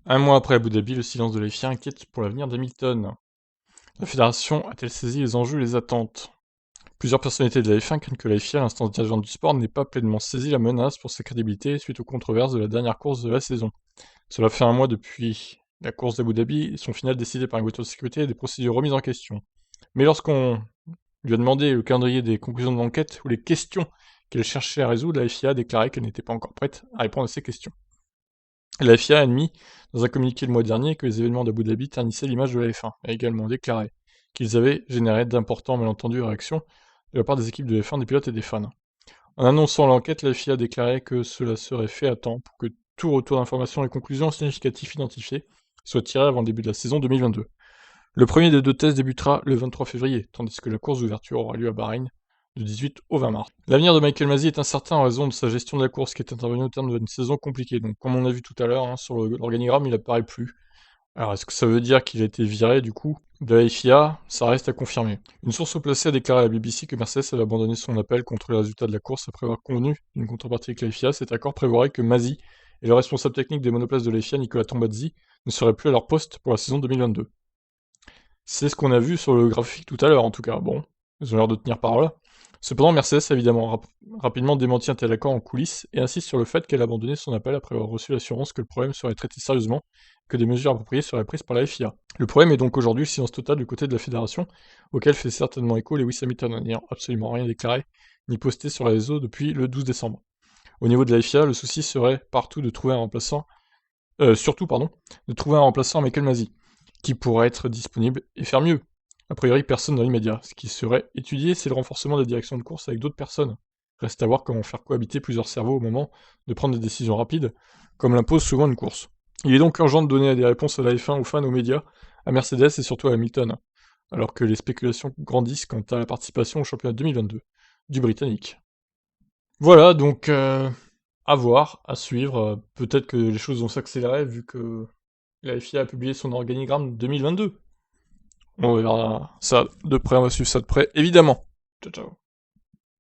Un mois après Abu Dhabi, le silence de la FIA inquiète pour l'avenir d'Hamilton. La fédération a-t-elle saisi les enjeux et les attentes? Plusieurs personnalités de la F1 craignent que la FIA, l'instance dirigeante du sport, n'ait pas pleinement saisi la menace pour sa crédibilité suite aux controverses de la dernière course de la saison. Cela fait un mois depuis la course d'Abu Dhabi et son final décidé par une voiture de sécurité et des procédures remises en question. Mais lorsqu'on lui a demandé le calendrier des conclusions de l'enquête ou les questions qu'elle cherchait à résoudre, la FIA a déclaré qu'elle n'était pas encore prête à répondre à ces questions. La FIA a admis, dans un communiqué le mois dernier, que les événements d'Abu Dhabi ternissaient l'image de la F1, et a également déclaré qu'ils avaient généré d'importants malentendus et réactions de la part des équipes de F1, des pilotes et des fans. En annonçant l'enquête, la FIA a déclaré que cela serait fait à temps pour que tout retour d'informations et conclusions significatives identifiées soient tirés avant le début de la saison 2022. Le premier des deux tests débutera le 23 février, tandis que la course d'ouverture aura lieu à Bahreïn du 18 au 20 mars. L'avenir de Michael Masi est incertain en raison de sa gestion de la course qui est intervenue au terme d'une saison compliquée. Donc, comme on a vu tout à l'heure, sur l'organigramme, il apparaît plus. Alors, est-ce que ça veut dire qu'il a été viré, du coup, de la FIA? Ça reste à confirmer. Une source au placé a déclaré à la BBC que Mercedes avait abandonné son appel contre les résultats de la course après avoir convenu d'une contrepartie avec la FIA. Cet accord prévoirait que Masi et le responsable technique des monoplaces de la FIA, Nicolas Tombazzi, ne seraient plus à leur poste pour la saison 2022. C'est ce qu'on a vu sur le graphique tout à l'heure, en tout cas. Bon, ils ont l'air de tenir parole. Cependant, Mercedes a évidemment rapidement démenti un tel accord en coulisses et insiste sur le fait qu'elle a abandonné son appel après avoir reçu l'assurance que le problème serait traité sérieusement et que des mesures appropriées seraient prises par la FIA. Le problème est donc aujourd'hui le silence total du côté de la fédération, auquel fait certainement écho Lewis Hamilton, n'ayant absolument rien déclaré ni posté sur les réseaux depuis le 12 décembre. Au niveau de la FIA, le souci serait partout de trouver un remplaçant, de trouver un remplaçant à Michael Masi, qui pourrait être disponible et faire mieux. A priori, personne dans l'immédiat. Ce qui serait étudié, c'est le renforcement de la direction de course avec d'autres personnes. Reste à voir comment faire cohabiter plusieurs cerveaux au moment de prendre des décisions rapides, comme l'impose souvent une course. Il est donc urgent de donner des réponses à la F1, aux fans, aux médias, à Mercedes et surtout à Hamilton, alors que les spéculations grandissent quant à la participation au championnat 2022 du Britannique. Voilà, donc à voir, à suivre. Peut-être que les choses vont s'accélérer vu que la FIA a publié son organigramme 2022. On verra ça de près, on va suivre ça de près, évidemment. Ciao, ciao.